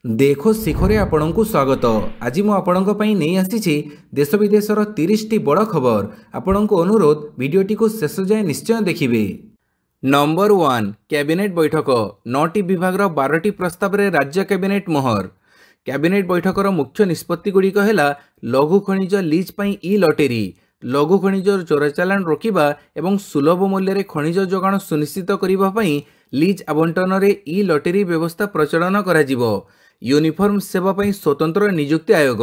देखो शिखरे आपणଙ୍କୁ स्वागत। आज मु आपणଙ୍କ ପାଇଁ ନେଇ ଆସିଛି देश विदेशर 30ଟି बड़ खबर। आपणଙ୍କୁ अनुरोध वीडियोटी को शेष जाए निश्चय देखिए। नंबर 1 कैबिनेट बैठक 9टी विभाग 12टी प्रस्ताव रे राज्य कैबिनेट मोहर। कैबिनेट बैठकर मुख्य निष्पत्ति गुड़िक है लघु खनिज लीज पई ई लॉटरी, लघु खनिज चोराचालान रोकिबा एवं सुलभ मूल्य रे खनिज जोगाण सुनिश्चित करिबा पई लीज आवंटन रे ई लॉटरी व्यवस्था प्रचलन कराजिबो। यूनिफॉर्म सेवा पई स्वतंत्र नियुक्ति आयोग,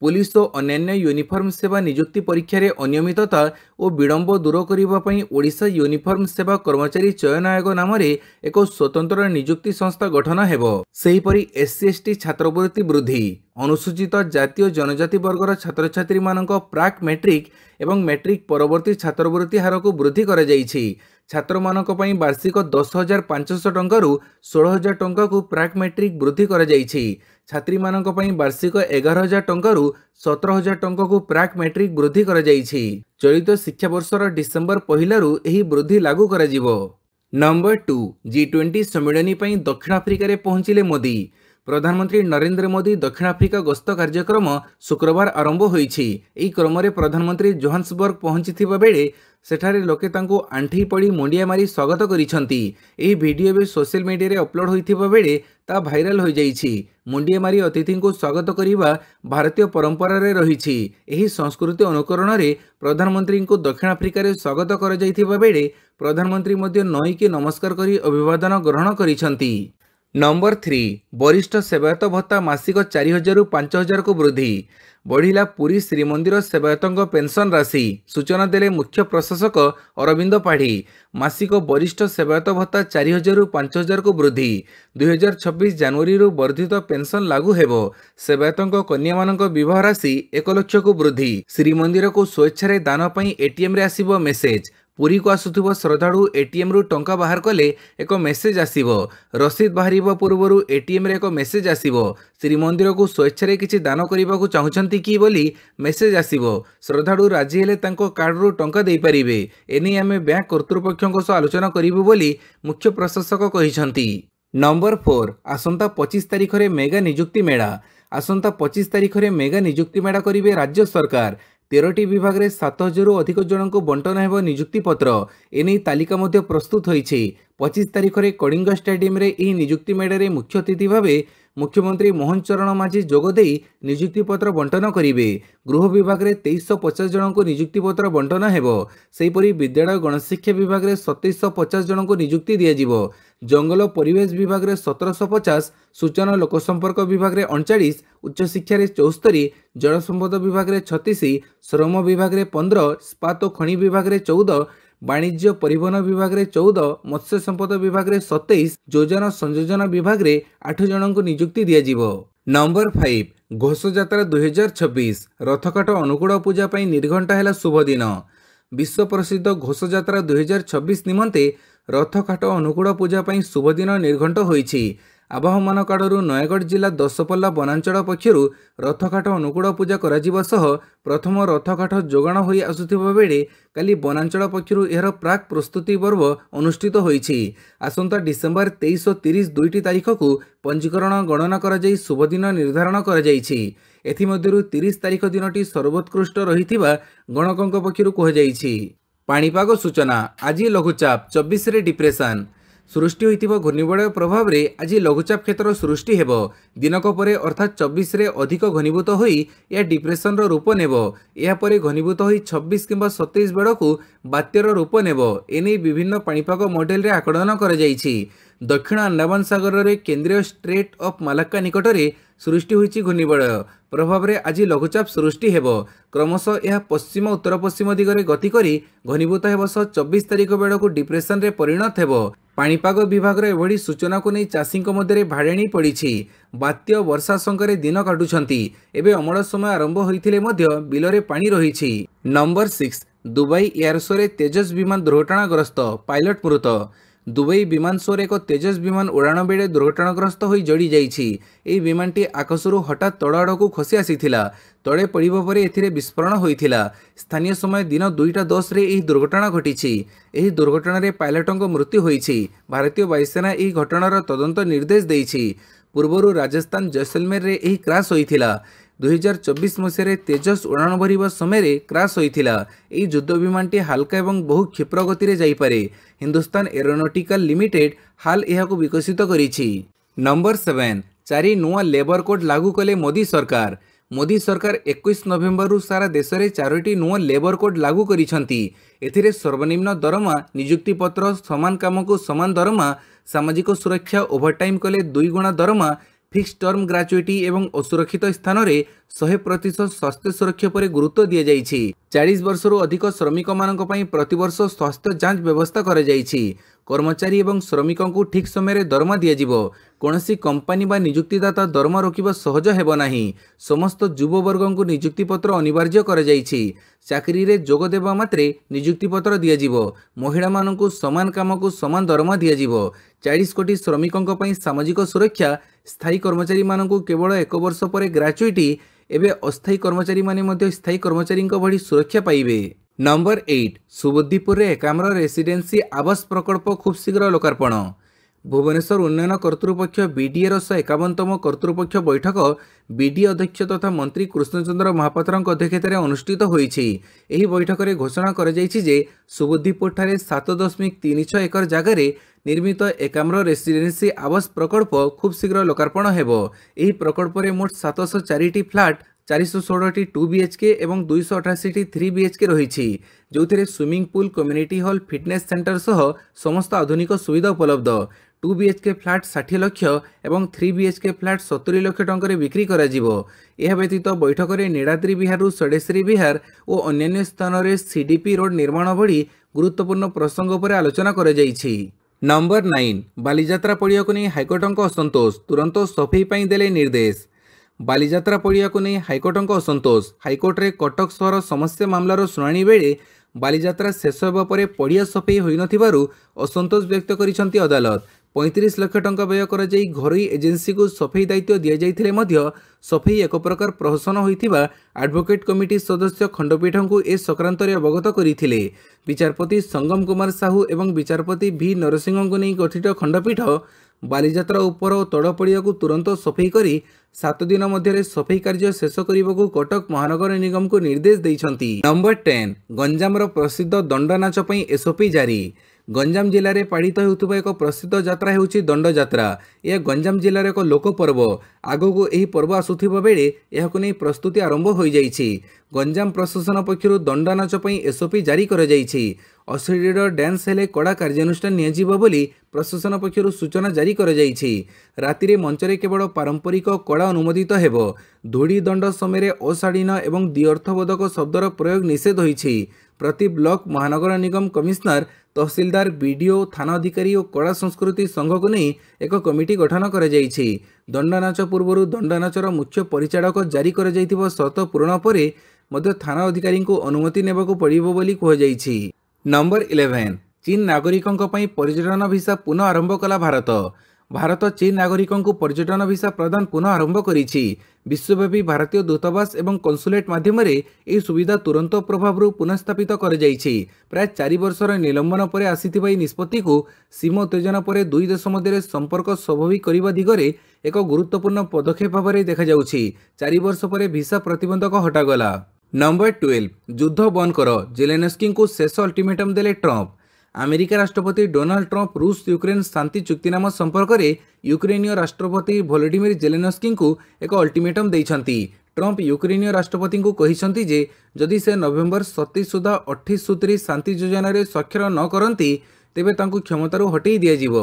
पुलिस और अन्य यूनिफॉर्म सेवा नियुक्ति परीक्षा रे अनियमितता और विलंब दूर करने पई ओडिशा यूनिफॉर्म सेवा कर्मचारी चयन आयोग नाम रे एक स्वतंत्र नियुक्ति संस्था गठन हेबो। सेहीपरि एससी एसटी छात्रवृत्ति वृद्धि, अनुसूचित जातीय जनजाति वर्गर छात्र छात्री मानक प्राक मैट्रिक एवं मैट्रिक परवर्ती छात्रवृत्ति हार को वृद्धि करा जाइछि। छात्र मानक पई वार्षिक 10,500 टंकारु 16,000 टंका को प्राक मैट्रिक वृद्धि करा जाइछि। छात्री मानक पई वार्षिक 11,000 टंकारु 17,000 टंका को प्राक मैट्रिक वृद्धि करा जाइछि। चलित शिक्षा वर्षर डिसेंबर पहिलारु एही वृद्धि लागू करा जिवो। नंबर 2 G20 सम्मेलनी पई दक्षिण अफ्रिका रे पहुंचिले मोदी। प्रधानमंत्री नरेंद्र मोदी दक्षिण अफ्रिका गस्त कार्यक्रम शुक्रवार आरंभ होईछि। एही क्रम रे प्रधानमंत्री जोहान्सबर्ग पहुंचिथिबा बेले सेठारे लोके तांको आंठी पड़ी मुंडिया मारी स्वागत करिसंती। एही वीडियो बे सोशल मीडिया रे अपलोड होइथिबा बेले ता भाइराल हो जाइछि। मुंडिया मारी अतिथि को स्वागत करिबा भारतीय परंपरा रे रहिछि। एही संस्कृति अनुकरण रे प्रधानमंत्री को दक्षिण अफ्रिका रे स्वागत कर जाइथिबा बेले प्रधानमंत्री मध्ये नई के नमस्कार करी अभिवादन ग्रहण करिसंती। नंबर 3 वरिष्ठ सेवायत भत्ता मासिक 4,000 रु 5,000 को वृद्धि। बढ़िला पुरी श्रीमंदिर सेवायतों पेंशन राशि। सूचना देले मुख्य प्रशासक अरविंद पाढ़ी। मासिक वरिष्ठ सेवायत भत्ता 4,000 रु 5,000 को वृद्धि। 2026 जनवरी रु वर्धित पेंशन लागू हेबो। सेवायतों कन्या मानक विवाह राशि 1 लाख को वृद्धि। श्रीमंदिर को स्वेच्छा दान पई एटीएम रे आसीबो मेसेज। पुरी को आसुथिबो श्रद्धालु एटीएम रु टंका बाहर कले एक मेसेज आसीबो। रसीद बाहरिबा पूर्वरु एटीएम रे एक मेसेज आसीबो। श्रीमंदिर को स्वेच्छा रे किछि दान करिबा को चाहुचंती कि बोली मेसेज आसीबो। श्रद्धालु राजी हेले तांको कार्ड रु टंका देई परिबे। एनी आमे बैंक कर्तृपक्षक सह आलोचना करिबु बोली मुख्य प्रशासक कहिसंती। नंबर 4 आसंता 25 तारिख रे मेगा नियुक्ति मेला। आसंता 25 तारिख रे मेगा नियुक्ति मेला करिवे राज्य सरकार। 13टी विभाग रे 7,000 रु अधिक जन को बंटन हेबो नियुक्ति पत्र। एने तालिका मध्य प्रस्तुत होईछि। 25 तारिख रे कलिंग स्टेडियम रे एही नियुक्ति मेला रे मुख्य अतिथि भावे मुख्यमंत्री मोहन चरण माझी जोगदेई नियुक्ति पत्र बंटन करिवे। गृह विभाग रे 2350 जन को नियुक्ति पत्र बंटन हेबो। सेहीपरि विद्यालय गणशिक्षा विभाग रे 2750 जन को नियुक्ति दिया जिवो। जंगल परिवेश विभाग रे 1750, सूचना लोक संपर्क विभाग रे 39, उच्च शिक्षा रे 74, जल संपद विभाग रे 36, श्रम विभाग रे 15, इस्पात और खनि विभाग रे 14, वाणिज्य परिवहन विभाग रे 14, मत्स्य संपद विभाग रे 27, योजना संयोजन विभाग रे 8 जन को नियुक्ति दिया जिवो। नंबर 5 घोष यात्रा 2026 रथकाठ अनुकूल पूजा पई निर्घंटा हेला शुभ दिन। विश्व प्रसिद्ध घोष यात्रा 2026 निमंते रथकाठ अनुकूल पूजा पई शुभ दिन निर्घंट होईछि। आवाहमान काड़ू नयगढ़ जिला दशपल्ला वनांचल पक्षर रथकाठ अनुकूल पूजा कराजिबा सह प्रथम रथकाठ जोगाण होई आसुथिबा बेले काली वनांचल पक्षर एहर प्राक प्रस्तुति पर्व अनुष्ठित होईछि। आसंता डिसेंबर 23 और 30 दुईटी तारीख को पंजीकरण गणना करा जाई शुभ दिन निर्धारण करा जाईछि। एथिमध्यरु 30 तारीख दिनटी सर्वोत्कृष्ट रहिथिबा गणकंक पक्षर कह जाईछि। पाणीपाग सूचना आज लघुचाप 24 रे डिप्रेशन सृष्टि होइतिबा घूर्णिबलय प्रभाव रे आज लघुचाप क्षेत्र सृष्टि हेबो। दिनक परे अर्थात 24 रे अधिक घनीभूत होई या डिप्रेशन रो रूप नेबो। या परे घनीभूत होई 26 किंबा 27 बेड़कू बात्यार रूप नेबो। एने विभिन्न पाणीपाग मॉडल रे आकलन करा जाईछि। दक्षिण अंडमान सागर रे केंद्रीय स्ट्रेट ऑफ मालाक्का निकट रे सृष्टि होइछि घूर्णिबलय प्रभाव रे आज लघुचाप सृष्टि हेबो। क्रमशः यह पश्चिम उत्तर पश्चिम दिगरे गति करी घनीभूत हेबो सह 24 तारिख बेड़कू डिप्रेशन रे परिणत हेबो। पाणीपाग विभाग रे एभଳି सूचना को नहीं चाषी मध्य भाड़ेणी पड़ी। बात्य वर्षा संकरे दिन काटुछंती। एबे अमल समय आरंभ होइथिले मध्य बिलरे पानी रहिछि। नंबर 6 दुबई एयर शो रे तेजस विमान दुर्घटनाग्रस्त, पायलट मृत। दुबई विमान शो रे एक तेजस विमान उड़ाण बेले दुर्घटनाग्रस्त हो जड़ी जाइछि। एही विमानटी आकाशरू हठात तळ आड़कू खसी आसीथिला। तळे पड़िबा परे एथिरे विस्फोरण होइथिला। स्थानीय समय दिन 2:10 रे एही दुर्घटना घटिछि। एही दुर्घटना रे पायलटଙ୍କ मृत्यु होइछि। भारतीय वायुसेना एही घटनार तदंत निर्देश देइछि। ପୂର୍ବରୁ ରାଜସ୍ଥାନ ଜୈସଲମେରରେ ଏହି କ୍ରାସ୍ ହୋଇଥିଲା। 2024 ମସିହାରେ ତେଜସ୍ ଉଡ଼ାଣ ଭରିବା ସମୟରେ କ୍ରାସ୍ ହୋଇଥିଲା। ଏହି ଯୁଦ୍ଧ ବିମାନଟି ହାଲକା ଏବଂ ବହୁ କ୍ଷିପ୍ର ଗତିରେ ଯାଇପାରେ। ହିନ୍ଦୁସ୍ତାନ ଏରୋନଟିକାଲ ଲିମିଟେଡ୍ ହାଲ ଏହାକୁ ବିକଶିତ କରିଛି। ନମ୍ବର 7 4 ନୂଆ ଲେବର କୋଡ୍ ଲାଗୁ କଲେ ମୋଦି ସରକାର। ମୋଦି ସରକାର 21 ନଭେମ୍ବରରୁ ସାରା ଦେଶରେ 4ଟି ନୂଆ ଲେବର କୋଡ୍ ଲାଗୁ କରିଛନ୍ତି। ଏଥିରେ ସର୍ବନିମ୍ନ ଦରମା, ନିଯୁକ୍ତି ପତ୍ର, ସମାନ କାମକୁ ସମାନ ଦରମା, ସାମାଜିକ ସୁରକ୍ଷା, ଓଭରଟାଇମ୍ କଲେ 2 ଗୁଣା ଦରମା, ଫିକ୍ସ ଟର୍ମ ଗ୍ରାଚୁଇଟି ଏବଂ ଅସୁରକ୍ଷିତ ସ୍ଥାନରେ 100% ସ୍ୱାସ୍ଥ୍ୟ ସୁରକ୍ଷା ଉପରେ ଗୁରୁତ୍ୱ ଦିଆଯାଇଛି। 40 ବର୍ଷରୁ ଅଧିକ ଶ୍ରମିକମାନଙ୍କ ପାଇଁ ପ୍ରତିବର୍ଷ ସ୍ୱାସ୍ଥ୍ୟ ଯାଞ୍ଚ ବ୍ୟବସ୍ଥା କରାଯାଇଛି। କର୍ମଚାରୀ ଏବଂ ଶ୍ରମିକଙ୍କୁ ଠିକ୍ ସମୟରେ ଦରମା ଦିଆଯିବ। କୌଣସି କମ୍ପାନୀ ବା ନିଯୁକ୍ତିଦାତା ଦରମା ରୋକିବା ସହଜ ହେବ ନାହିଁ। ସମସ୍ତ ଯୁବବର୍ଗଙ୍କୁ ନିଯୁକ୍ତିପତ୍ର ଅନିବାର୍ଯ୍ୟ କରାଯାଇଛି। ଚାକିରିରେ ଯୋଗ ଦେବା ମାତ୍ରେ ନିଯୁକ୍ତିପତ୍ର ଦିଆଯିବ। ମହିଳାମାନଙ୍କୁ ସମାନ କାମକୁ ସମାନ ଦରମା ଦିଆଯିବ। 40 କୋଟି ଶ୍ରମିକଙ୍କ ପାଇଁ ସାମାଜିକ ସୁରକ୍ଷା। ସ୍ଥାୟୀ କର୍ମଚାରୀମାନଙ୍କୁ କେବଳ 1 ବର୍ଷ ପରେ ଗ୍ରାଚୁଇଟି। ଏବେ ଅସ୍ଥାୟୀ କର୍ମଚାରୀମାନେ ମଧ୍ୟ ସ୍ଥାୟୀ କର୍ମଚାରୀଙ୍କ ଭଳି ସୁରକ୍ଷା ପାଇବେ। ନମ୍ବର 8 ସୁବୁଦ୍ଧିପୁରରେ ଏକାମ୍ର ରେସିଡେନ୍ସି ଆବାସ ପ୍ରକଳ୍ପ ଖୁବ୍ ଶୀଘ୍ର ଲୋକାର୍ପଣ। ଭୁବନେଶ୍ୱର ଉନ୍ନୟନ କର୍ତ୍ତୃପକ୍ଷ ବିଡିଏର 151ତମ କର୍ତ୍ତୃପକ୍ଷ ବୈଠକ ବିଡିଏ ଅଧ୍ୟକ୍ଷ ତଥା ମନ୍ତ୍ରୀ କୃଷ୍ଣଚନ୍ଦ୍ର ମହାପାତ୍ରଙ୍କ ଅଧ୍ୟକ୍ଷତାରେ ଅନୁଷ୍ଠିତ ହୋଇଛି। ଏହି ବୈଠକରେ ଘୋଷଣା କରାଯାଇଛି ଯେ ସୁବୁଦ୍ଧିପୁରଠାରେ 7.36 ଏକର ଜାଗାରେ ନିର୍ମିତ ଏକାମ୍ର ରେସିଡେନ୍ସି ଆବାସ ପ୍ରକଳ୍ପ ଖୁବ୍ ଶୀଘ୍ର ଲୋକାର୍ପଣ ହେବ। ଏହି ପ୍ରକଳ୍ପରେ ମୋଟ 704ଟି ଫ୍ଲାଟ୍, 416ଟି 2 BHK ଏବଂ 288ଟି 3 BHK ରହିଛି, ଯେଉଁଥିରେ swimming pool, community hall, fitness centre ସହ ସମସ୍ତ ଆଧୁନିକ ସୁବିଧା ଉପଲବ୍ଧ। 2 BHK ଫ୍ଲାଟ୍ 60 ଲକ୍ଷ ଏବଂ 3 BHK ଫ୍ଲାଟ୍ 70 ଲକ୍ଷ ଟଙ୍କାରେ ବିକ୍ରି କରାଯିବ। ଏହା ବ୍ୟତୀତ ବୈଠକରେ ନୀଳାଦ୍ରି ବିହାରରୁ ଷଡ଼େଶ୍ଵରୀ ବିହାର ଓ ଅନ୍ୟାନ୍ୟ ସ୍ଥାନରେ CDP ରୋଡ୍ ନିର୍ମାଣ ଭଳି ଗୁରୁତ୍ୱପୂର୍ଣ୍ଣ ପ୍ରସଙ୍ଗ ଉପରେ ଆଲୋଚନା କରାଯାଇଛି। ନମ୍ବର 9 ବାଲିଯାତ୍ରା ପଡ଼ିଆକୁ ନେଇ ହାଇକୋର୍ଟଙ୍କ ଅସନ୍ତୋଷ, ତୁରନ୍ତ ସଫେଇ ପାଇଁ ଦେଲେ ନିର୍ଦ୍ଦେଶ। ବାଲିଯାତ୍ରା ପଡ଼ିଆକୁ ନେଇ ହାଇକୋର୍ଟଙ୍କ ଅସନ୍ତୋଷ। ହାଇକୋର୍ଟରେ କଟକ ସହର ସମସ୍ୟା ମାମଲାର ଶୁଣାଣି ବେଳେ ବାଲିଯାତ୍ରା ଶେଷ ହେବା ପରେ ପଡ଼ିଆ ସଫେଇ ହୋଇନଥିବାରୁ ଅସନ୍ତୋଷ ବ୍ୟକ୍ତ କରିଛନ୍ତି ଅଦାଲତ। 35 ଲକ୍ଷ ଟଙ୍କା ବ୍ୟୟ କରାଯାଇ ଘରୋଇ ଏଜେନ୍ସିକୁ ସଫେଇ ଦାୟିତ୍ୱ ଦିଆଯାଇଥିଲେ ମଧ୍ୟ ସଫେଇ ଏକ ପ୍ରକାର ପ୍ରହସନ ହୋଇଥିବା ଆଡଭୋକେଟ୍ କମିଟି ସଦସ୍ୟ ଖଣ୍ଡପୀଠଙ୍କୁ ଏ ସଂକ୍ରାନ୍ତରେ ଅବଗତ କରିଥିଲେ। ବିଚାରପତି ସଙ୍ଗମ କୁମାର ସାହୁ ଏବଂ ବିଚାରପତି ଭି ନରସିଂହଙ୍କୁ ନେଇ ଗଠିତ ଖଣ୍ଡପୀଠ ବାଲିଯାତ୍ରା ଉପର ଓ ତଳ ପଡ଼ିଆକୁ ତୁରନ୍ତ ସଫେଇ କରି 7 ଦିନ ମଧ୍ୟରେ ସଫେଇ କାର୍ଯ୍ୟ ଶେଷ କରିବାକୁ କଟକ ମହାନଗର ନିଗମକୁ ନିର୍ଦ୍ଦେଶ ଦେଇଛନ୍ତି। ନମ୍ବର 10 ଗଞ୍ଜାମର ପ୍ରସିଦ୍ଧ ଦଣ୍ଡନାଚ ପାଇଁ ଏସ୍ଓପି ଜାରି। ଗଞ୍ଜାମ ଜିଲ୍ଲାରେ ପାଳିତ ହେଉଥିବା ଏକ ପ୍ରସିଦ୍ଧ ଯାତ୍ରା ହେଉଛି ଦଣ୍ଡଯାତ୍ରା। ଏହା ଗଞ୍ଜାମ ଜିଲ୍ଲାର ଏକ ଲୋକପର୍ବ। ଆଗକୁ ଏହି ପର୍ବ ଆସୁଥିବା ବେଳେ ଏହାକୁ ନେଇ ପ୍ରସ୍ତୁତି ଆରମ୍ଭ ହୋଇଯାଇଛି। ଗଞ୍ଜାମ ପ୍ରଶାସନ ପକ୍ଷରୁ ଦଣ୍ଡନାଚ ପାଇଁ ଏସ୍ଓପି ଜାରି କରାଯାଇଛି। ଅଶ୍ଳୀଳ ଡ୍ୟାନ୍ସ ହେଲେ କଡ଼ା କାର୍ଯ୍ୟାନୁଷ୍ଠାନ ନିଆଯିବ ବୋଲି ପ୍ରଶାସନ ପକ୍ଷରୁ ସୂଚନା ଜାରି କରାଯାଇଛି। ରାତିରେ ମଞ୍ଚରେ କେବଳ ପାରମ୍ପରିକ କଳା ଅନୁମୋଦିତ ହେବ। ଧୂଳି ଦଣ୍ଡ ସମୟରେ ଅଶାଳୀନ ଏବଂ ଦ୍ୱିଅର୍ଥବୋଧକ ଶବ୍ଦର ପ୍ରୟୋଗ ନିଷେଧ ହୋଇଛି। ପ୍ରତି ବ୍ଲକ ମହାନଗର ନିଗମ କମିଶନର, ତହସିଲଦାର, ବିଡିଓ, ଥାନା ଅଧିକାରୀ ଓ କଳା ସଂସ୍କୃତି ସଂଘକୁ ନେଇ ଏକ କମିଟି ଗଠନ କରାଯାଇଛି। ଦଣ୍ଡନାଚ ପୂର୍ବରୁ ଦଣ୍ଡନାଚର ମୁଖ୍ୟ ପରିଚାଳକ ଜାରି କରାଯାଇଥିବା ସର୍ତ୍ତ ପୂରଣ ପରେ ମଧ୍ୟ ଥାନା ଅଧିକାରୀଙ୍କୁ ଅନୁମତି ନେବାକୁ ପଡ଼ିବ ବୋଲି କୁହାଯାଇଛି। ନମ୍ବର 11 ଚୀନ ନାଗରିକଙ୍କ ପାଇଁ ପର୍ଯ୍ୟଟନ ଭିସା ପୁନଃ ଆରମ୍ଭ କଲା ଭାରତ। ଭାରତ ଚୀନ ନାଗରିକଙ୍କୁ ପର୍ଯ୍ୟଟନ ଭିସା ପ୍ରଦାନ ପୁନଃ ଆରମ୍ଭ କରିଛି। ବିଶ୍ୱବ୍ୟାପୀ ଭାରତୀୟ ଦୂତାବାସ ଏବଂ କନସୁଲେଟ୍ ମାଧ୍ୟମରେ ଏହି ସୁବିଧା ତୁରନ୍ତ ପ୍ରଭାବରୁ ପୁନଃସ୍ଥାପିତ କରାଯାଇଛି। ପ୍ରାୟ 4 ବର୍ଷର ନିଲମ୍ବନ ପରେ ଆସିଥିବା ଏହି ନିଷ୍ପତ୍ତିକୁ ସୀମା ଉତ୍ତେଜନା ପରେ ଦୁଇ ଦେଶ ମଧ୍ୟରେ ସମ୍ପର୍କ ସ୍ୱାଭାବିକ କରିବା ଦିଗରେ ଏକ ଗୁରୁତ୍ୱପୂର୍ଣ୍ଣ ପଦକ୍ଷେପ ଭାବରେ ଦେଖାଯାଉଛି। 4 ବର୍ଷ ପରେ ଭିସା ପ୍ରତିବନ୍ଧକ ହଟାଗଲା। ନମ୍ବର 12 ଯୁଦ୍ଧ ବନ୍ଦ କର, ଜେଲେନସ୍କିଙ୍କୁ ଶେଷ ଅଲ୍ଟିମେଟମ୍ ଦେଲେ ଟ୍ରମ୍ପ। ଆମେରିକା ରାଷ୍ଟ୍ରପତି ଡୋନାଲ୍ଡ ଟ୍ରମ୍ପ ରୁଷ ୟୁକ୍ରେନ ଶାନ୍ତି ଚୁକ୍ତିନାମା ସମ୍ପର୍କରେ ୟୁକ୍ରେନୀୟ ରାଷ୍ଟ୍ରପତି ଭଲୋଡିମିର ଜେଲେନସ୍କିଙ୍କୁ ଏକ ଅଲ୍ଟିମେଟମ୍ ଦେଇଛନ୍ତି। ଟ୍ରମ୍ପ ୟୁକ୍ରେନୀୟ ରାଷ୍ଟ୍ରପତିଙ୍କୁ କହିଛନ୍ତି ଯେ ଯଦି ସେ ନଭେମ୍ବର 27 ସୁଦ୍ଧା 28 ସୂତ୍ରୀ ଶାନ୍ତି ଯୋଜନାରେ ସ୍ୱାକ୍ଷର ନ କରନ୍ତି ତେବେ ତାଙ୍କୁ କ୍ଷମତାରୁ ହଟେଇ ଦିଆଯିବ।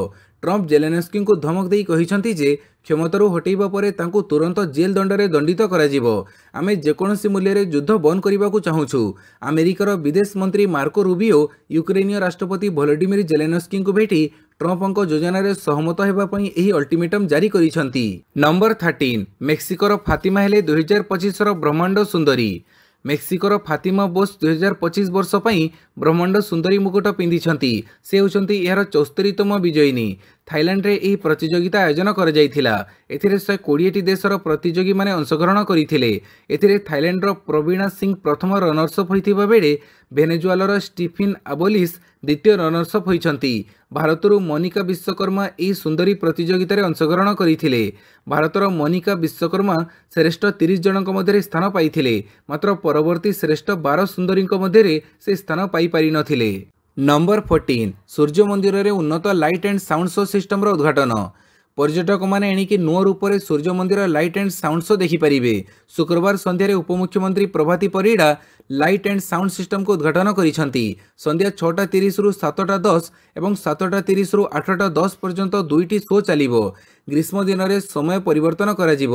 ଟ୍ରମ୍ପ ଜେଲେନସ୍କିଙ୍କୁ ଧମକ ଦେଇ କହିଛନ୍ତି ଯେ କ୍ଷମତାରୁ ହଟେଇବା ପରେ ତାଙ୍କୁ ତୁରନ୍ତ ଜେଲ୍ ଦଣ୍ଡରେ ଦଣ୍ଡିତ କରାଯିବ। ଆମେ ଯେକୌଣସି ମୂଲ୍ୟରେ ଯୁଦ୍ଧ ବନ୍ଦ କରିବାକୁ ଚାହୁଁଛୁ। ଆମେରିକାର ବିଦେଶ ମନ୍ତ୍ରୀ ମାର୍କୋ ରୁବିଓ ୟୁକ୍ରେନୀୟ ରାଷ୍ଟ୍ରପତି ଭଲୋଡିମିର ଜେଲେନସ୍କିଙ୍କୁ ଭେଟି ଟ୍ରମ୍ପଙ୍କ ଯୋଜନାରେ ସହମତ ହେବା ପାଇଁ ଏହି ଅଲ୍ଟିମେଟମ୍ ଜାରି କରିଛନ୍ତି। ନମ୍ବର 13 ମେକ୍ସିକୋର ଫାତିମା ହେଲେ 2025ର ବ୍ରହ୍ମାଣ୍ଡ ସୁନ୍ଦରୀ। ମେକ୍ସିକୋର ଫାତିମା ବୋସ୍ 2025 ବର୍ଷ ପାଇଁ ବ୍ରହ୍ମାଣ୍ଡ ସୁନ୍ଦରୀ ମୁକୁଟ ପିନ୍ଧିଛନ୍ତି। ସେ ହେଉଛନ୍ତି ଏହାର 74ତମ ବିଜୟିନୀ। ଥାଇଲାଣ୍ଡରେ ଏହି ପ୍ରତିଯୋଗିତା ଆୟୋଜନ କରାଯାଇଥିଲା। ଏଥିରେ 120ଟି ଦେଶର ପ୍ରତିଯୋଗୀମାନେ ଅଂଶଗ୍ରହଣ କରିଥିଲେ। ଏଥିରେ ଥାଇଲାଣ୍ଡର ପ୍ରବୀଣା ସିଂ ପ୍ରଥମ ରନର୍ସ ଅପ୍ ହୋଇଥିବା ବେଳେ ଭେନେଜୁଏଲାର ଷ୍ଟିଫିନ୍ ଆବୋଲିସ୍ ଦ୍ୱିତୀୟ ରନର୍ସଅପ୍ ହୋଇଛନ୍ତି। ଭାରତରୁ ମନିକା ବିଶ୍ୱକର୍ମା ଏହି ସୁନ୍ଦରୀ ପ୍ରତିଯୋଗିତାରେ ଅଂଶଗ୍ରହଣ କରିଥିଲେ। ଭାରତର ମନିକା ବିଶ୍ୱକର୍ମା ଶ୍ରେଷ୍ଠ 30 ଜଣଙ୍କ ମଧ୍ୟରେ ସ୍ଥାନ ପାଇଥିଲେ, ମାତ୍ର ପରବର୍ତ୍ତୀ ଶ୍ରେଷ୍ଠ 12 ସୁନ୍ଦରୀଙ୍କ ମଧ୍ୟରେ ସେ ସ୍ଥାନ ପାଇପାରିନଥିଲେ। ନମ୍ବର 14 ସୂର୍ଯ୍ୟ ମନ୍ଦିରରେ ଉନ୍ନତ ଲାଇଟ୍ ଆଣ୍ଡ ସାଉଣ୍ଡ ଶୋ ସିଷ୍ଟମର ଉଦ୍ଘାଟନ। पर्यटकମାନେ ଏଣିକି ନୂଆ ରୂପରେ ସୂର୍ଯ୍ୟ ମନ୍ଦିର ଲାଇଟ୍ ଆଣ୍ଡ ସାଉଣ୍ଡ ଶୋ ଦେଖିପାରିବେ। ଶୁକ୍ରବାର ସନ୍ଧ୍ୟାରେ ଉପମୁଖ୍ୟମନ୍ତ୍ରୀ Prabhati Parida light and sound ସିଷ୍ଟମକୁ ଉଦ୍ଘାଟନ କରିଛନ୍ତି। ସନ୍ଧ୍ୟା 6:30ରୁ 7:10 ଏବଂ 7:30ରୁ 8:10 ପର୍ଯ୍ୟନ୍ତ ଦୁଇଟି ଶୋ ଚାଲିବ। ଗ୍ରୀଷ୍ମ ଦିନରେ ସମୟ ପରିବର୍ତ୍ତନ କରାଯିବ।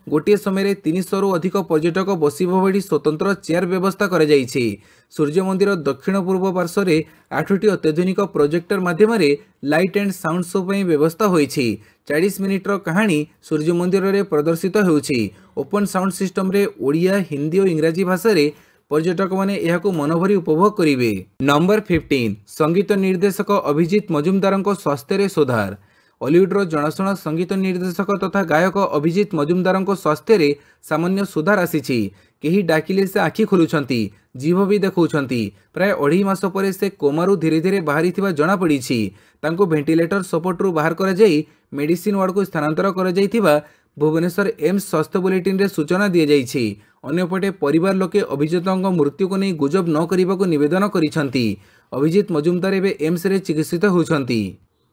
ଗୋଟିଏ ସମୟରେ 300ରୁ ଅଧିକ ପର୍ଯ୍ୟଟକ ବସିବା ଭଳି ସ୍ୱତନ୍ତ୍ର ଚେୟାର ବ୍ୟବସ୍ଥା କରାଯାଇଛି। ସୂର୍ଯ୍ୟ ମନ୍ଦିର ଦକ୍ଷିଣ ପୂର୍ବ ପାର୍ଶ୍ୱରେ 8ଟି ଅତ୍ୟାଧୁନିକ ପ୍ରୋଜେକ୍ଟର ମାଧ୍ୟମରେ ଲାଇଟ୍ ଆଣ୍ଡ ସାଉଣ୍ଡ ଶୋ ପାଇଁ ବ୍ୟବସ୍ଥା ହୋଇଛି। 40 ମିନିଟର କାହାଣୀ ସୂର୍ଯ୍ୟ ମନ୍ଦିରରେ ପ୍ରଦର୍ଶିତ ହେଉଛି। ଓପନ୍ ସାଉଣ୍ଡ ସିଷ୍ଟମରେ ଓଡ଼ିଆ, ହିନ୍ଦୀ ଓ ଇଂରାଜୀ ଭାଷାରେ पर्यटकମାନେ ଏହାକୁ ମନଭରି ଉପଭୋଗ କରିବେ। ନମ୍ବର 15 ସଙ୍ଗୀତ ନିର୍ଦ୍ଦେଶକ ଅଭିଜିତ ମଜୁମଦାରଙ୍କ ସ୍ୱାସ୍ଥ୍ୟରେ ସୁଧାର। ଅଲିଉଡର ଜଣାଶୁଣା ସଙ୍ଗୀତ ନିର୍ଦ୍ଦେଶକ ତଥା ଗାୟକ ଅଭିଜିତ ମଜୁମଦାରଙ୍କ ସ୍ୱାସ୍ଥ୍ୟରେ ସାମାନ୍ୟ ସୁଧାର ଆସିଛି। କେହି ଡାକିଲେ ସେ ଆଖି ଖୋଲୁଛନ୍ତି, ଜିଭ ବି ଦେଖାଉଛନ୍ତି। ପ୍ରାୟ 2.5 ମାସ ପରେ ସେ କୋମାରୁ ଧୀରେ ଧୀରେ ବାହାରିଥିବା ଜଣାପଡ଼ିଛି। ତାଙ୍କୁ ଭେଣ୍ଟିଲେଟର ସପୋର୍ଟରୁ ବାହାର କରାଯାଇ ମେଡିସିନ ୱାର୍ଡକୁ ସ୍ଥାନାନ୍ତର କରାଯାଇଥିବା ଭୁବନେଶ୍ୱର ଏମ୍ସ ସ୍ୱାସ୍ଥ୍ୟ ବୁଲେଟିନରେ ସୂଚନା ଦିଆଯାଇଛି। ଅନ୍ୟପଟେ ପରିବାର ଲୋକେ ଅଭିଜିତଙ୍କ ମୃତ୍ୟୁକୁ ନେଇ ଗୁଜବ ନ କରିବାକୁ ନିବେଦନ କରିଛନ୍ତି। ଅଭିଜିତ ମଜୁମଦାର ଏବେ ଏମ୍ସରେ ଚିକିତ୍ସିତ ହେଉଛନ୍ତି।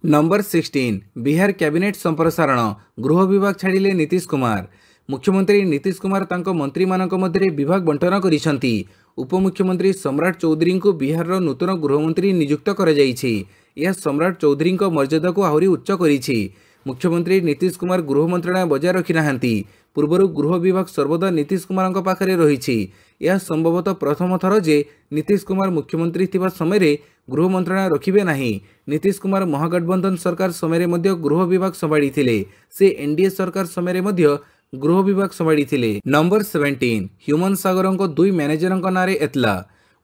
ନମ୍ବର 16 ବିହାର କ୍ୟାବିନେଟ୍ ସମ୍ପ୍ରସାରଣ। ଗୃହ ବିଭାଗ ଛାଡ଼ିଲେ ନୀତିଶ କୁମାର। ମୁଖ୍ୟମନ୍ତ୍ରୀ ନୀତିଶ କୁମାର ତାଙ୍କ ମନ୍ତ୍ରୀମାନଙ୍କ ମଧ୍ୟରେ ବିଭାଗ ବଣ୍ଟନ କରିଛନ୍ତି। ଉପମୁଖ୍ୟମନ୍ତ୍ରୀ ସମ୍ରାଟ ଚୌଧୁରୀଙ୍କୁ ବିହାରର ନୂତନ ଗୃହମନ୍ତ୍ରୀ ନିଯୁକ୍ତ କରାଯାଇଛି। ଏହା ସମ୍ରାଟ ଚୌଧୁରୀଙ୍କ ମର୍ଯ୍ୟାଦାକୁ ଆହୁରି ଉଚ୍ଚ କରିଛି। ମୁଖ୍ୟମନ୍ତ୍ରୀ ନୀତିଶ କୁମାର ଗୃହ ମନ୍ତ୍ରଣାଳୟ ବଜାୟ ରଖିନାହାନ୍ତି। ପୂର୍ବରୁ ଗୃହ ବିଭାଗ ସର୍ବଦା ନୀତିଶ କୁମାରଙ୍କ ପାଖରେ ରହିଛି। ଏହା ସମ୍ଭବତଃ ପ୍ରଥମ ଥର ଯେ ନୀତିଶ କୁମାର ମୁଖ୍ୟମନ୍ତ୍ରୀ ଥିବା ସମୟରେ ଗୃହ ମନ୍ତ୍ରଣାଳୟ ରଖିବେ ନାହିଁ। ନୀତିଶ କୁମାର ମହାଗଠବନ୍ଧନ ସରକାର ସମୟରେ ମଧ୍ୟ ଗୃହ ବିଭାଗ ସମ୍ଭାଳିଥିଲେ। ସେ ଏନ୍ଡିଏ ସରକାର ସମୟରେ ମଧ୍ୟ ଗୃହ ବିଭାଗ ସମ୍ଭାଳିଥିଲେ। ନମ୍ବର 17 ହ୍ୟୁମାନ ସାଗରଙ୍କ 2 ମ୍ୟାନେଜରଙ୍କ ନାଁରେ ଏତଲା।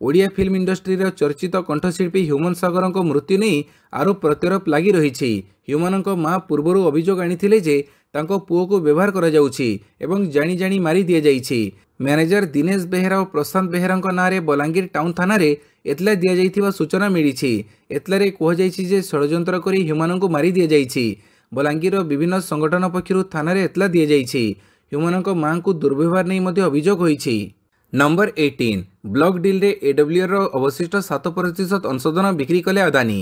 ଓଡ଼ିଆ ଫିଲ୍ମ ଇଣ୍ଡଷ୍ଟ୍ରିର ଚର୍ଚ୍ଚିତ କଣ୍ଠଶିଳ୍ପୀ ହ୍ୟୁମାନ ସାଗରଙ୍କ ମୃତ୍ୟୁ ନେଇ ଆରୋପ ପ୍ରତ୍ୟାରୋପ ଲାଗି ରହିଛି। ହ୍ୟୁମାନଙ୍କ ମା ପୂର୍ବରୁ ଅଭିଯୋଗ ଆଣିଥିଲେ ଯେ ତାଙ୍କ ପୁଅକୁ ବ୍ୟବହାର କରାଯାଉଛି ଏବଂ ଜାଣି ଜାଣି ମାରି ଦିଆଯାଇଛି। ମ୍ୟାନେଜର ଦିନେଶ ବେହେରା ଓ ପ୍ରଶାନ୍ତ ବେହେରାଙ୍କ ନାଁରେ ବଲାଙ୍ଗୀର ଟାଉନ ଥାନାରେ ଏତଲା ଦିଆଯାଇଥିବା ସୂଚନା ମିଳିଛି। ଏତଲାରେ କୁହାଯାଇଛି ଯେ ଷଡ଼ଯନ୍ତ୍ର କରି ହ୍ୟୁମାନଙ୍କୁ ମାରି ଦିଆଯାଇଛି। ବଲାଙ୍ଗୀରର ବିଭିନ୍ନ ସଂଗଠନ ପକ୍ଷରୁ ଥାନାରେ ଏତଲା ଦିଆଯାଇଛି। ହ୍ୟୁମାନଙ୍କ ମାଙ୍କୁ ଦୁର୍ବ୍ୟବହାର ନେଇ ମଧ୍ୟ ଅଭିଯୋଗ ହୋଇଛି। ନମ୍ବର 18 ବ୍ଲକ ଡିଲ୍ରେ ଏଡବ୍ଲ୍ୟୁଆରର ଅବଶିଷ୍ଟ 7% ଅଂଶଧନ ବିକ୍ରି କଲେ ଆଦାନୀ।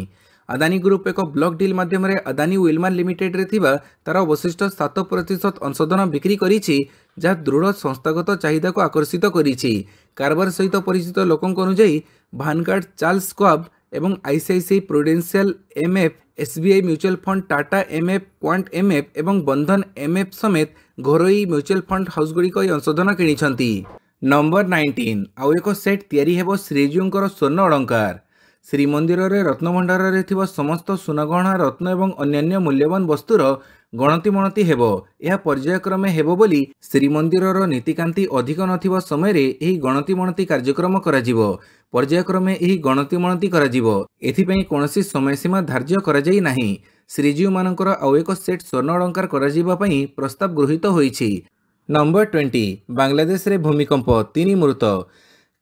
ଆଦାନୀ ଗ୍ରୁପ ଏକ ବ୍ଲକ ଡିଲ୍ ମାଧ୍ୟମରେ ଆଦାନୀ ୱିଲମାର ଲିମିଟେଡରେ ଥିବା ତାର ଅବଶିଷ୍ଟ 7% ଅଂଶଧନ ବିକ୍ରି କରିଛି, ଯାହା ଦୃଢ଼ ସଂସ୍ଥାଗତ ଚାହିଦାକୁ ଆକର୍ଷିତ କରିଛି। କାରବାର ସହିତ ପରିଚିତ ଲୋକଙ୍କ ଅନୁଯାୟୀ ଭାନଗାର୍ଡ, ଚାର୍ଲସ ସ୍ୱାବ ଏବଂ ICICI Prudential MF, SBI mutual fund, Tata MF, quant MF ଏବଂ ବନ୍ଧନ ଏମ୍ଏଫ୍ ସମେତ ଘରୋଇ ମ୍ୟୁଚୁଆଲ ଫଣ୍ଡ ହାଉସଗୁଡ଼ିକ ଏହି ଅଂଶଧନ କିଣିଛନ୍ତି। ନମ୍ବର 19 ଆଉ ଏକ ସେଟ୍ ତିଆରି ହେବ ଶ୍ରୀଜୀଉଙ୍କର ସ୍ୱର୍ଣ୍ଣ ଅଳଙ୍କାର। ଶ୍ରୀମନ୍ଦିରରେ ରତ୍ନଭଣ୍ଡାରରେ ଥିବା ସମସ୍ତ ସୁନାଗହଣା, ରତ୍ନ ଏବଂ ଅନ୍ୟାନ୍ୟ ମୂଲ୍ୟବାନ ବସ୍ତୁର ଗଣତି ମଣତି ହେବ। ଏହା ପର୍ଯ୍ୟାୟକ୍ରମେ ହେବ ବୋଲି ଶ୍ରୀମନ୍ଦିରର ନୀତିକାନ୍ତି ଅଧିକ ନଥିବା ସମୟରେ ଏହି ଗଣତି ମଣତି କାର୍ଯ୍ୟକ୍ରମ କରାଯିବ। ପର୍ଯ୍ୟାୟକ୍ରମେ ଏହି ଗଣତି ମଣତି କରାଯିବ। ଏଥିପାଇଁ କୌଣସି ସମୟସୀମା ଧାର୍ଯ୍ୟ କରାଯାଇ ନାହିଁ। ଶ୍ରୀଜୀଉମାନଙ୍କର ଆଉ ଏକ ସେଟ୍ ସ୍ୱର୍ଣ୍ଣ ଅଳଙ୍କାର କରାଯିବା ପାଇଁ ପ୍ରସ୍ତାବ ଗୃହୀତ ହୋଇଛି। ନମ୍ବର 20 ବାଂଲାଦେଶରେ ଭୂମିକମ୍ପ, 3 ମୃତ।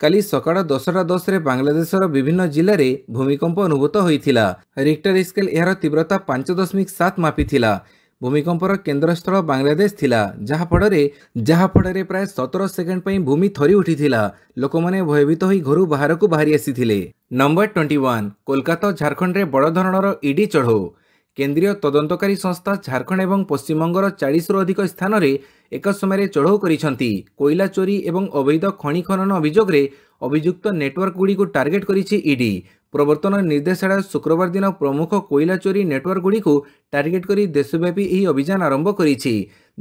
କାଲି ସକାଳ 10:10ରେ ବାଂଲାଦେଶର ବିଭିନ୍ନ ଜିଲ୍ଲାରେ ଭୂମିକମ୍ପ ଅନୁଭୂତ ହୋଇଥିଲା। ରିକ୍ଟର ସ୍କେଲ ଏହାର ତୀବ୍ରତା 5.7 ମାପିଥିଲା। ଭୂମିକମ୍ପର କେନ୍ଦ୍ରସ୍ଥଳ ବାଂଲାଦେଶ ଥିଲା, ଯାହାଫଳରେ ପ୍ରାୟ 17 ସେକେଣ୍ଡ ପାଇଁ ଭୂମି ଥରି ଉଠିଥିଲା। ଲୋକମାନେ ଭୟଭୀତ ହୋଇ ଘରୁ ବାହାରକୁ ବାହାରି ଆସିଥିଲେ। ନମ୍ବର 21 କୋଲକାତା ଓ ଝାଡ଼ଖଣ୍ଡରେ ବଡ଼ ଧରଣର ଇଡି ଚଢ଼ଉ। କେନ୍ଦ୍ରୀୟ ତଦନ୍ତକାରୀ ସଂସ୍ଥା ଝାଡ଼ଖଣ୍ଡ ଏବଂ ପଶ୍ଚିମବଙ୍ଗର 40ରୁ ଅଧିକ ସ୍ଥାନରେ ଏକ ସମୟରେ ଚଢ଼ଉ କରିଛନ୍ତି। କୋଇଲା ଚୋରି ଏବଂ ଅବୈଧ ଖଣି ଖନନ ଅଭିଯୋଗରେ ଅଭିଯୁକ୍ତ ନେଟୱାର୍କଗୁଡ଼ିକୁ ଟାର୍ଗେଟ କରିଛି ଇଡି। ପ୍ରବର୍ତ୍ତନ ନିର୍ଦ୍ଦେଶାଳୟ ଶୁକ୍ରବାର ଦିନ ପ୍ରମୁଖ କୋଇଲା ଚୋରି ନେଟୱାର୍କଗୁଡ଼ିକୁ ଟାର୍ଗେଟ କରି ଦେଶବ୍ୟାପୀ ଏହି ଅଭିଯାନ ଆରମ୍ଭ କରିଛି।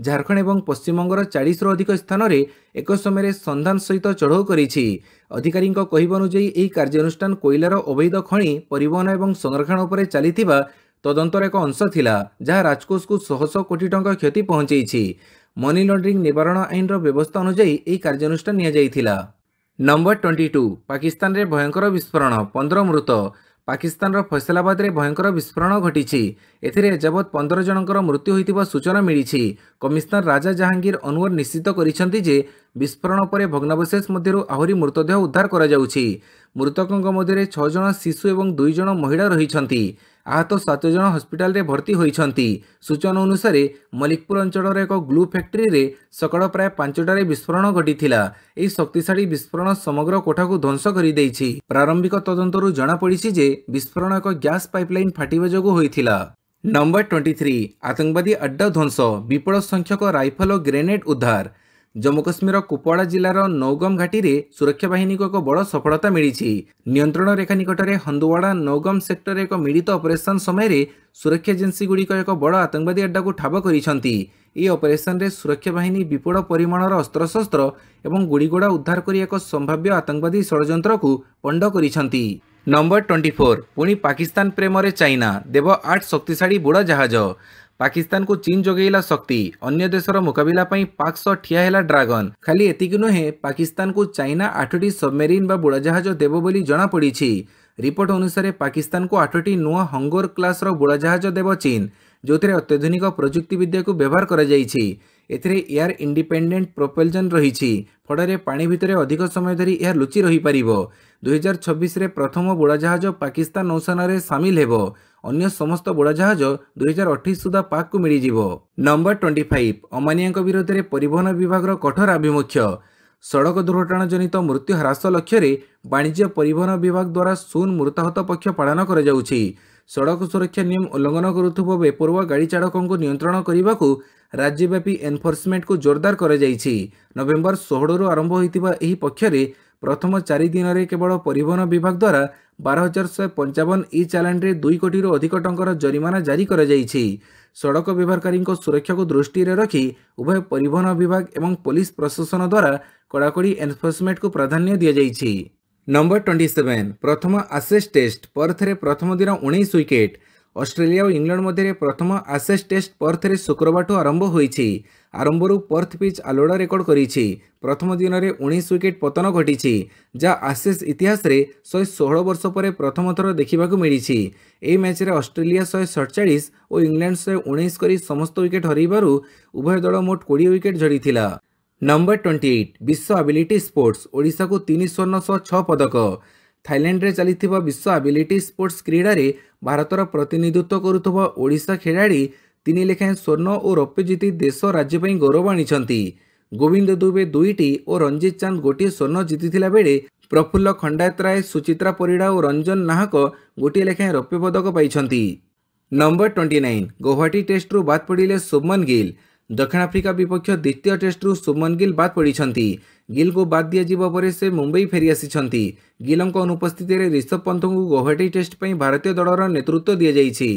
ଝାଡ଼ଖଣ୍ଡ ଏବଂ ପଶ୍ଚିମବଙ୍ଗର 40ରୁ ଅଧିକ ସ୍ଥାନରେ ଏକ ସମୟରେ ସନ୍ଧାନ ସହିତ ଚଢ଼ଉ କରିଛି। ଅଧିକାରୀଙ୍କ କହିବା ଅନୁଯାୟୀ ଏହି କାର୍ଯ୍ୟାନୁଷ୍ଠାନ କୋଇଲାର ଅବୈଧ ଖଣି, ପରିବହନ ଏବଂ ସଂରକ୍ଷଣ ଉପରେ ଚାଲିଥିବା ତଦନ୍ତର ଏକ ଅଂଶ ଥିଲା, ଯାହା ରାଜକୋଷକୁ ଶହ ଶହ କୋଟି ଟଙ୍କା କ୍ଷତି ପହଞ୍ଚାଇଛି। ମନି ଲଣ୍ଡରିଂ ନିବାରଣ ଆଇନର ବ୍ୟବସ୍ଥା ଅନୁଯାୟୀ ଏହି କାର୍ଯ୍ୟାନୁଷ୍ଠାନ ନିଆଯାଇଥିଲା। ନମ୍ବର 22 ପାକିସ୍ତାନରେ ଭୟଙ୍କର ବିସ୍ଫୋରଣ, 15 ମୃତ। ପାକିସ୍ତାନର ଫୈସଲାବାଦରେ ଭୟଙ୍କର ବିସ୍ଫୋରଣ ଘଟିଛି। ଏଥିରେ ଏଯାବତ୍ 15 ଜଣଙ୍କର ମୃତ୍ୟୁ ହୋଇଥିବା ସୂଚନା ମିଳିଛି। କମିଶନର ରାଜା ଜାହାଙ୍ଗୀର ଅନୱର ନିଶ୍ଚିତ କରିଛନ୍ତି ଯେ विस्फोरण पर भग्नावशेष मध्यरु आहुरी मृतदेह उद्धार करा जाउछि। मृतकଙ୍କ ମଧ୍ୟରେ 6 जण शिशु एवं 2 जण महिला रहिछन्ति। आहत 7 जण हस्पिटाल रे भर्ती होइछन्ति। सूचना अनुसार मलिकपुर अंचल एक ग्लू फैक्ट्री रे सकाळ प्राय 5टारे विस्फोरण घटिथिला। एही शक्तिशाली विस्फोरण समग्र कोठा को ध्वंस करि दैछि। प्रारंभिक तदंतरु जणा पड़िछि जे विस्फोरण एक गैस पाइपलाइन फाटिबा जोगु होइथिला। नंबर 23 आतंकवादी अड्डा ध्वंस, विपुल संख्यक राइफल और ग्रेनेड उद्धार। जम्मू कश्मीर कुपवाड़ा जिलार नौगम घाटी रे सुरक्षा बाहिनी को एक बड़ सफलता मिली। नियंत्रण रेखा निकट में हंदुवाड़ा नौगम सेक्टर एक मिलित ऑपरेशन समय सुरक्षा एजेंसी गुड़िक एक बड़ आतंकवादी अड्डा को ठाब करिसेंति। ई ऑपरेशन रे सुरक्षा बाहिनी विपुल परिमाणर अस्त्रशस्त्र एवं गुड़ीगोड़ा उद्धार कर एक संभाव्य आतंकवादी षड्यंत्र को पंड करिसेंति। नंबर 24 पुणी पाकिस्तान प्रेम रे चाइना देव 8 शक्तिशाली बुड़ा जहाज। पाकिस्तान को चीन जोगेला शक्ति, अन्य देशर मुकाबिला पई पाक सह ठिया हेला ड्रैगन। खाली एतिक नुहे, पाकिस्तान को चाइना 8टी सबमेरीन बा बुड़ा जहाज देव बोली जना पड़िछि। रिपोर्ट अनुसार पाकिस्तान को 8टी नुआ हंगोर क्लास रो बुड़ा जहाज देव चीन, जो अत्याधुनिक प्रजुक्ति विद्या को व्यवहार करा जाइछि। एथिरे एयर इंडिपेंडेंट प्रोपल्जन रहिछि, फଳରେ पानी भितरे अधिक समय धरी यह लुचि रही पारिबो। 2026 रे प्रथम बुड़ा जहाज पाकिस्तान नौसेना रे शामिल हेबो। अन्य समस्त बुड़ा जहाज 2028 सुधा पाक को मिली जिवो। नंबर 25 अमानिया विरोध में परिवहन विभाग कठोर आभिमुख्य। सड़क दुर्घटना जनित मृत्यु ह्रास लक्ष्य वाणिज्य परिवहन विभाग द्वारा शून्य मृताहत पक्ष पालन करा जाउछि। सड़क सुरक्षा नियम उल्लंघन करुथुबो बेपरुआ गाड़ी चालकों को नियंत्रण करने को राज्यव्यापी एनफोर्समेंट को जोरदार करा जाइछि। नवेम्बर 16 रु आरंभ होइतिबा एही पक्षरे प्रथम 4 दिन में केवल परिवहन विभाग द्वारा 12,155 ई चालान रे 2 कोटी अधिक टंकार जरिमाना जारी करा जाइछि। सड़क व्यवहारकारी सुरक्षा को दृष्टि रे रखी उभय परिवहन विभाग एवं पुलिस प्रशासन द्वारा कड़ाकड़ी एनफोर्समेंट को प्राधान्य दिया जाइछि। नंबर 27 प्रथम आशेष टेस्ट पर्थ रे प्रथम दिन 19 विकेट। ऑस्ट्रेलिया और इंग्लैंड मध्य प्रथम आशेष टेस्ट पर्थ रे शुक्रवार आरंभ होइछि। आरंभरू पर्थ पिच आलोड़ा रेकर्ड करिछि। प्रथम दिन में 19 विकेट पतन घटी, जहाँ आशेष इतिहास रे 116 वर्ष पर प्रथम थर देखा मिली। ए मैच रे ऑस्ट्रेलिया 147 और इंग्लैंड 119 करी समस्त विकेट हरइबारु उभय दल मोट 20 विकेट झड़ीथिला। नंबर 28 विश्व एबिलिटी स्पोर्ट्स, ओडिशा को 3 स्वर्ण 6 पदक। थाईलैंड रे चलिथिबा विश्व एबिलिटी स्पोर्ट्स क्रीडा रे भारतर प्रतिनिधित्व करुथबा ओडिशा खेलाड़ी 3 लेखाएं स्वर्ण और रौप्य जीति देश राज्य ପାଇଁ गौरव आनिछंती। गोविंद दुबे 2टी और रंजीत चांद गोटे स्वर्ण जीतिथिला बेले प्रफुल्ल खंडायत राय, सुचित्रा परिड़ा और रंजन नाहक गोटे लेखाएं रौप्य पदक पाइछंती। नंबर 29 गुवाहाटी टेस्ट रु बाद पड़िले शुभमन गिल। दक्षिण आफ्रिका विपक्ष द्वितीय टेस्ट रु शुभमन गिल बाद पड़िछंती। गिल को बाद दिया जिबा परे से मुंबई फेरी आसिछंती। गिलଙ୍କ अनुपस्थिति रे ऋषभ पंत को गुवाहाटी टेस्ट पई भारतीय दलर नेतृत्व दिया जाइछि।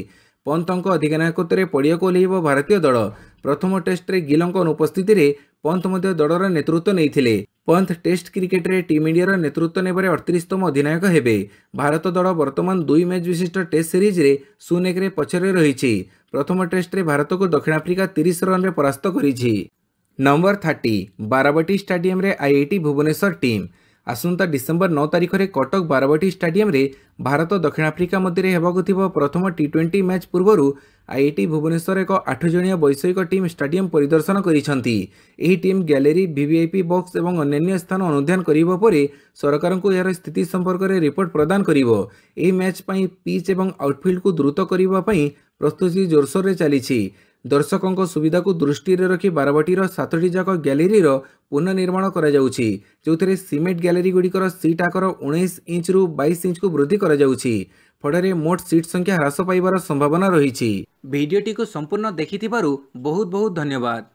पंतଙ୍କ अधिनायकत्व पड़िया को ओह्लैब भारतीय दल। प्रथम टेस्ट रे गिलଙ୍କ अनुपस्थिति रे पंत मध्य दलर नेतृत्व नहीं। पंत टेस्ट क्रिकेट रे टीम इंडिया नेतृत्व नेबारे 38तम अधिनायक हेबे। भारत दल वर्तमान 2 मैच विशिष्ट टेस्ट सीरीज रे 0-1 रे पछरे रहिछि। प्रथम टेस्ट रे भारत को दक्षिण आफ्रिका 30 रन रे परास्त करिछि। नंबर 30 बाराबाटी स्टाडियम रे आईआईटी भुवनेश्वर टीम। आसंता डिसेम्बर 9 तारिख में कटक बाराबाटी स्टाडियम रे भारत दक्षिण आफ्रिका मध्य हेबाकु थिबा प्रथम टी20 मैच पूर्व आईआईटी भुवनेश्वर एक 8 जणिया वैषयिक टीम स्टाडियम परिदर्शन करिसेंति। एही टीम गैलरी, वीवीआईपी बॉक्स और अन्य स्थान अनुध्यान करिबा परे सरकार को यार स्थिति संपर्क में रिपोर्ट प्रदान करिवो। एही मैच पई पिच और आउटफील्ड को द्रुत करिबा पई प्रस्तुति जोरसोर रे चलीछि। दर्शकों सुविधा को दृष्टि रखी बाराबाटीर 7टी जाक गैलेरी पुनर्निर्माण करा जाउछि, जोथिरे सीमेंट गैलेरी गुड़िकर सीट आकार 19 इंच रु 22 इंच को वृद्धि करा जाउछि। फଳରେ मोट सीट संख्या ह्रास पाइबार संभावना रही। भिडियोटी को संपूर्ण देखिथिबारु बहुत बहुत धन्यवाद।